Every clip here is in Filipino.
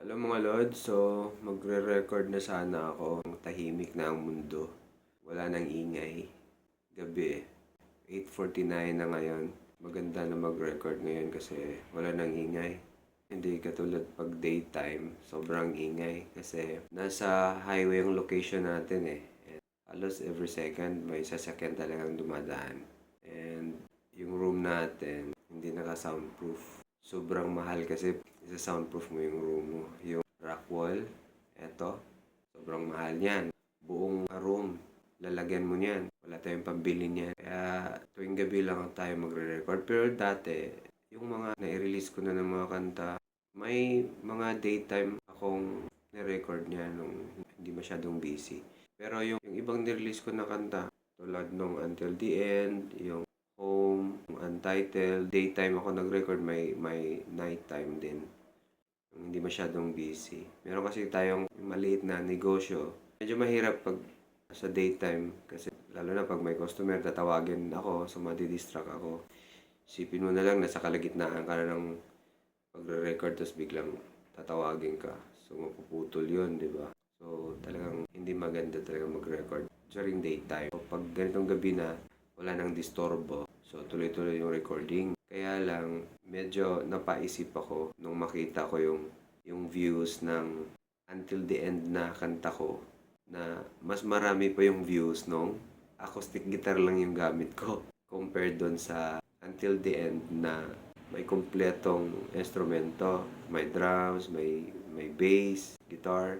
Alam mga Lord, so magre-record na sana ako. Tahimik na ang mundo. Wala nang ingay. Gabi, 8:49 na ngayon. Maganda na mag-record ngayon kasi wala nang ingay. Hindi katulad pag daytime, sobrang ingay. Kasi nasa highway yung location natin eh. And halos every second may sasakyan talagang dumadaan. And yung room natin, hindi naka-soundproof. Sobrang mahal kasi isa-soundproof mo yung room mo. Yung rock wall, eto, sobrang mahal niyan. Buong room, lalagyan mo niyan. Wala tayong pambili niyan. Kaya tuwing gabi lang tayo magre-record. Pero dati, yung mga na-release ko na ng mga kanta, may mga daytime akong na-record niya nung hindi masyadong busy. Pero yung ibang nirelease ko na kanta, tulad nung Until the End, yung Home, yung Untitled, daytime ako nag-record, may nighttime din. Yung hindi masyadong busy. Meron kasi tayong maliit na negosyo. Medyo mahirap pag sa daytime kasi lalo na pag may customer, tatawagin ako, so madidistract ako. Isipin mo na lang, nasa kalagitnaan ka na ng pagre-record, tapos biglang tatawagin ka. So mapuputol yun, di ba? So talagang hindi maganda talaga mag-record during daytime. So, pag ganitong gabi na, wala nang disturbo. So tuloy-tuloy yung recording. Kaya lang, medyo napaisip ako nung makita ko yung views ng Until the End na kanta ko, na mas marami pa yung views nung acoustic guitar lang yung gamit ko compared doon sa Until the End na may kumpletong instrumento, may drums, may bass, guitar,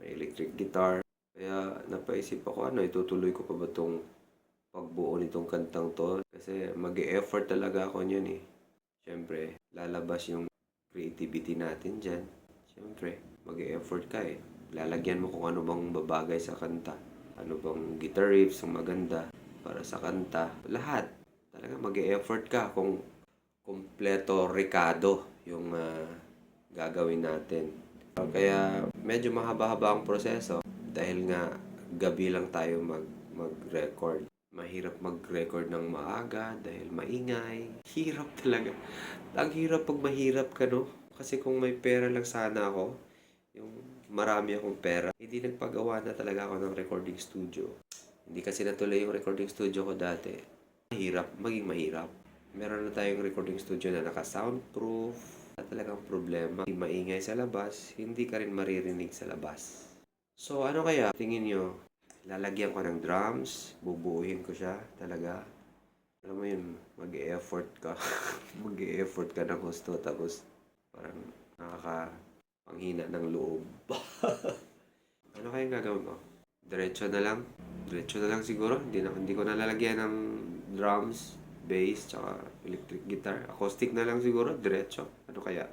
may electric guitar. Kaya napaisip ako, itutuloy ko pa ba tong pagbuo nitong kantang to? Kasi mag-e-effort talaga ako niyan eh. Siyempre, lalabas yung creativity natin dyan. Siyempre, mag-e-effort ka eh. Lalagyan mo kung ano bang babagay sa kanta. Ano bang guitar riffs ang maganda para sa kanta. Lahat. Talaga mag-e-effort ka kung kompleto Ricardo yung gagawin natin. Kaya medyo mahaba-haba ang proseso dahil nga gabi lang tayo mag-record. Mahirap mag-record ng maaga dahil maingay. Hirap talaga. Ang hirap pag mahirap ka, no? Kasi kung may pera lang sana ako, yung marami akong pera, hindi nagpagawa na talaga ako ng recording studio. Hindi kasi natuloy yung recording studio ko dati. Mahirap, maging mahirap. Meron na tayong recording studio na naka-soundproof. At talagang problema, hindi maingay sa labas, hindi ka rin maririnig sa labas. So ano kaya, tingin nyo, lalagyan ko ng drums, bubuuhin ko siya talaga. Alam mo yun, mag-e-effort ka. Mag-e-effort ka ng gusto, tapos parang nakakapanghina ng loob. Ano kayang gagawin ko? Diretso na lang. Diretso na lang siguro. Hindi ko nalalagyan ng drums, bass, tsaka electric guitar. Acoustic na lang siguro, diretso. Ano kaya?